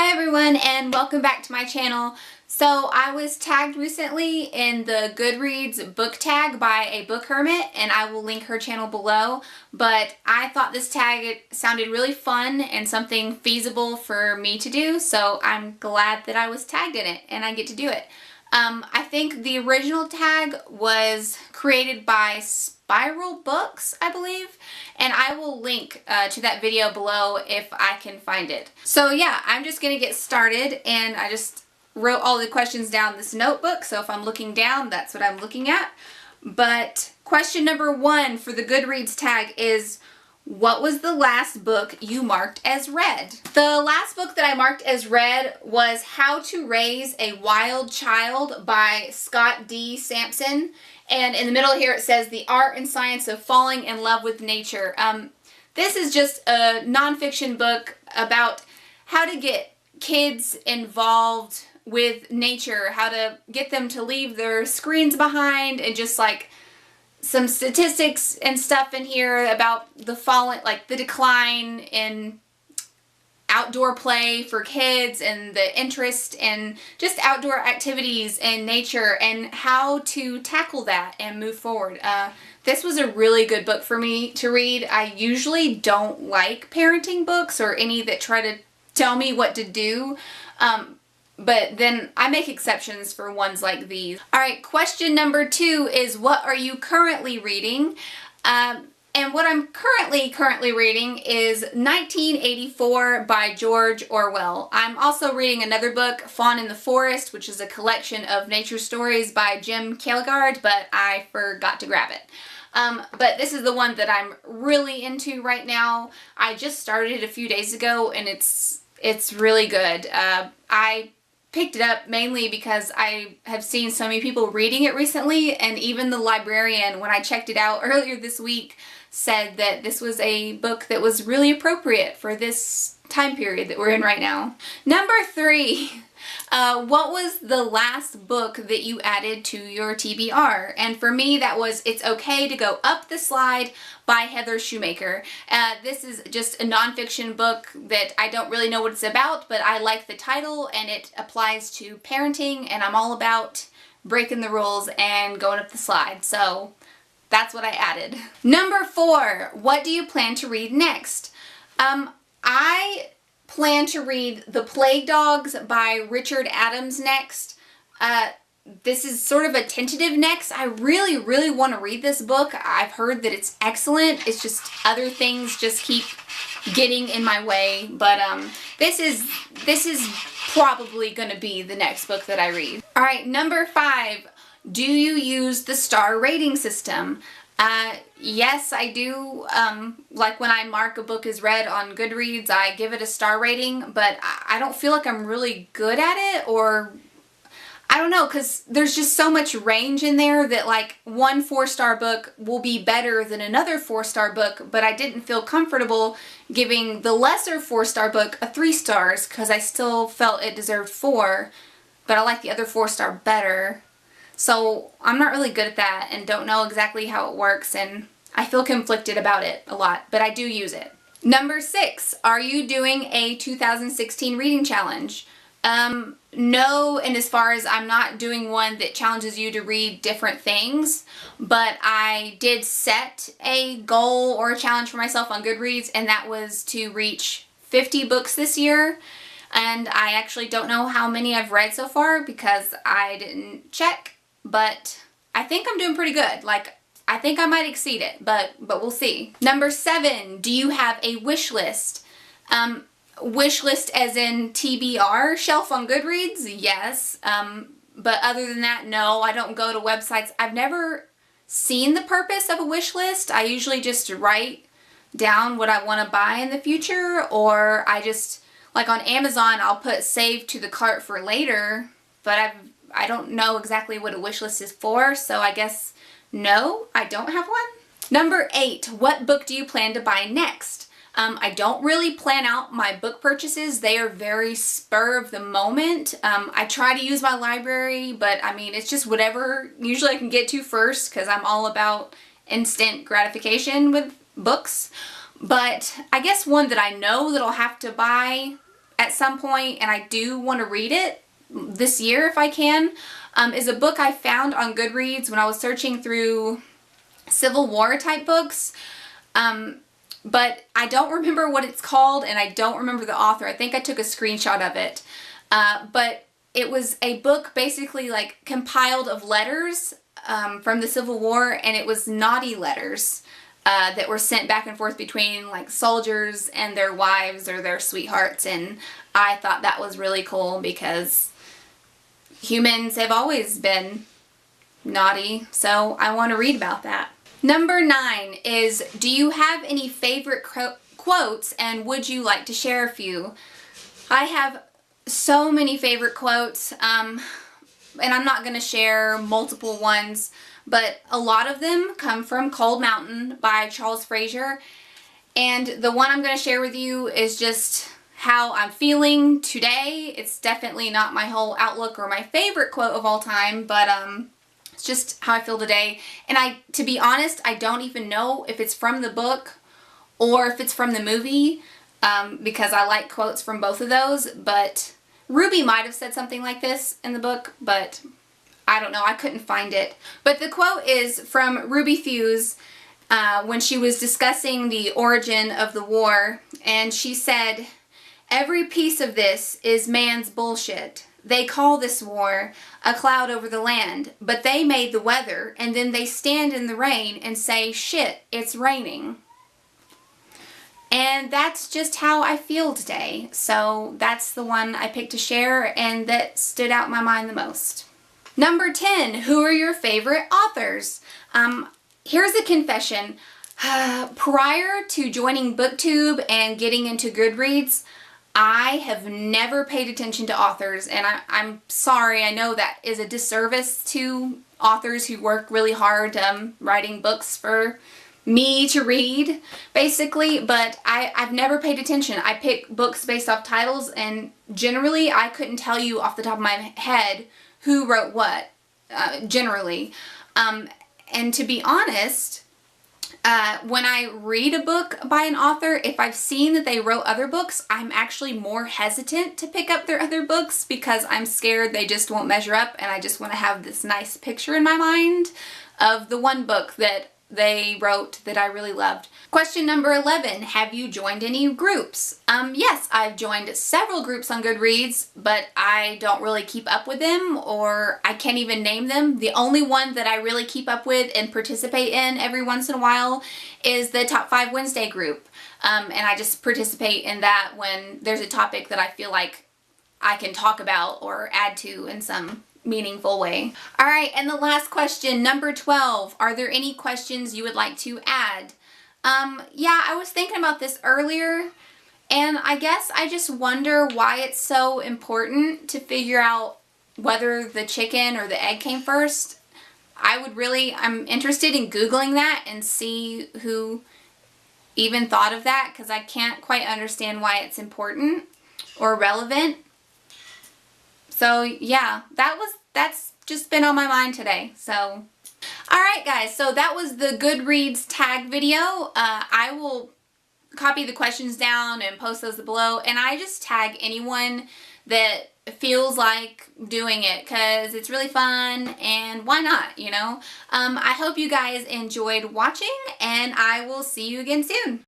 Hi everyone and welcome back to my channel. So I was tagged recently in the Goodreads book tag by ABookHermit, and I will link her channel below, but I thought this tag sounded really fun and something feasible for me to do, so I'm glad that I was tagged in it and I get to do it. I think the original tag was created by Spiralbookmark, I believe, and I will link to that video below if I can find it. So yeah, I'm just going to get started, and I just wrote all the questions down in this notebook, so if I'm looking down, that's what I'm looking at. But question number 1 for the Goodreads tag is, what was the last book you marked as read? The last book that I marked as read was How to Raise a Wild Child by Scott D. Sampson. And in the middle here it says The Art and Science of Falling in Love with Nature. This is just a nonfiction book about how to get kids involved with nature, how to get them to leave their screens behind, and just like some statistics and stuff in here about the falling, like the decline in outdoor play for kids and the interest in just outdoor activities and nature and how to tackle that and move forward. This was a really good book for me to read. I usually don't like parenting books or any that try to tell me what to do. But then I make exceptions for ones like these. Alright, question number 2 is, what are you currently reading? And what I'm currently reading is 1984 by George Orwell. I'm also reading another book, Fawn in the Forest, which is a collection of nature stories by Jim Kierkegaard, but I forgot to grab it. But this is the one that I'm really into right now. I just started it a few days ago, and it's really good. I picked it up mainly because I have seen so many people reading it recently, and even the librarian, when I checked it out earlier this week, said that this was a book that was really appropriate for this time period that we're in right now. Number 3. What was the last book that you added to your TBR? And for me, that was It's Okay to Go Up the Slide by Heather Shoemaker. This is just a nonfiction book that I don't really know what it's about, but I like the title and it applies to parenting, and I'm all about breaking the rules and going up the slide. So that's what I added. Number 4, what do you plan to read next? I plan to read The Plague Dogs by Richard Adams next. This is sort of a tentative next. I really want to read this book. I've heard that it's excellent. It's just other things just keep getting in my way. But this is probably going to be the next book that I read. Alright, number 5. Do you use the star rating system? Yes, I do. Like when I mark a book as read on Goodreads, I give it a star rating, but I don't feel like I'm really good at it, or I don't know, because there's just so much range in there that like one 4-star book will be better than another 4-star book, but I didn't feel comfortable giving the lesser 4-star book a 3 stars because I still felt it deserved 4, but I like the other 4-star better. So I'm not really good at that and don't know exactly how it works, and I feel conflicted about it a lot, but I do use it. Number 6, are you doing a 2016 reading challenge? No, and as far as I'm not doing one that challenges you to read different things, but I did set a goal or a challenge for myself on Goodreads, and that was to reach 50 books this year. And I actually don't know how many I've read so far because I didn't check. But I think I'm doing pretty good. Like, I think I might exceed it, but we'll see. Number 7, do you have a wish list? Wish list as in TBR shelf on Goodreads? Yes. But other than that, no, I don't go to websites. I've never seen the purpose of a wish list. I usually just write down what I want to buy in the future, or I just, like on Amazon, I'll put save to the cart for later, but I don't know exactly what a wish list is for, so I guess no, I don't have one. Number 8, what book do you plan to buy next? I don't really plan out my book purchases. They are very spur of the moment. I try to use my library, but I mean, it's just whatever usually I can get to first because I'm all about instant gratification with books. But I guess one that I know that I'll have to buy at some point, and I do want to read it this year if I can, is a book I found on Goodreads when I was searching through Civil War type books. But I don't remember what it's called, and I don't remember the author. I think I took a screenshot of it. But it was a book basically like compiled of letters from the Civil War, and it was naughty letters that were sent back and forth between like soldiers and their wives or their sweethearts, and I thought that was really cool because humans have always been naughty, so I want to read about that. Number 9 is, do you have any favorite quotes, and would you like to share a few? I have so many favorite quotes, and I'm not going to share multiple ones, but a lot of them come from Cold Mountain by Charles Frazier, and the one I'm going to share with you is just how I'm feeling today. It's definitely not my whole outlook or my favorite quote of all time, but it's just how I feel today. And to be honest, I don't even know if it's from the book or if it's from the movie, because I like quotes from both of those, but Ruby might have said something like this in the book, but I don't know, I couldn't find it. But the quote is from Ruby Fuse when she was discussing the origin of the war, and she said, "Every piece of this is man's bullshit. They call this war a cloud over the land, but they made the weather, and then they stand in the rain and say, shit, it's raining." And that's just how I feel today. So that's the one I picked to share, and that stood out in my mind the most. Number 10, who are your favorite authors? Here's a confession. Prior to joining BookTube and getting into Goodreads, I have never paid attention to authors, and I'm sorry, I know that is a disservice to authors who work really hard writing books for me to read, basically, but I've never paid attention. I pick books based off titles, and generally I couldn't tell you off the top of my head who wrote what, generally. And to be honest, when I read a book by an author, if I've seen that they wrote other books, I'm actually more hesitant to pick up their other books because I'm scared they just won't measure up, and I just want to have this nice picture in my mind of the one book that they wrote that I really loved. Question number 11, have you joined any groups? Yes, I've joined several groups on Goodreads, but I don't really keep up with them, or I can't even name them. The only one that I really keep up with and participate in every once in a while is the Top 5 Wednesday group. And I just participate in that when there's a topic that I feel like I can talk about or add to in some meaningful way. Alright, and the last question, number 12. Are there any questions you would like to add? Yeah, I was thinking about this earlier, and I guess I just wonder why it's so important to figure out whether the chicken or the egg came first. I'm interested in Googling that and see who even thought of that, because I can't quite understand why it's important or relevant. So yeah, that's just been on my mind today. So, alright guys, so that was the Goodreads tag video. I will copy the questions down and post those below, and I just tag anyone that feels like doing it because it's really fun, and why not, you know? I hope you guys enjoyed watching, and I will see you again soon.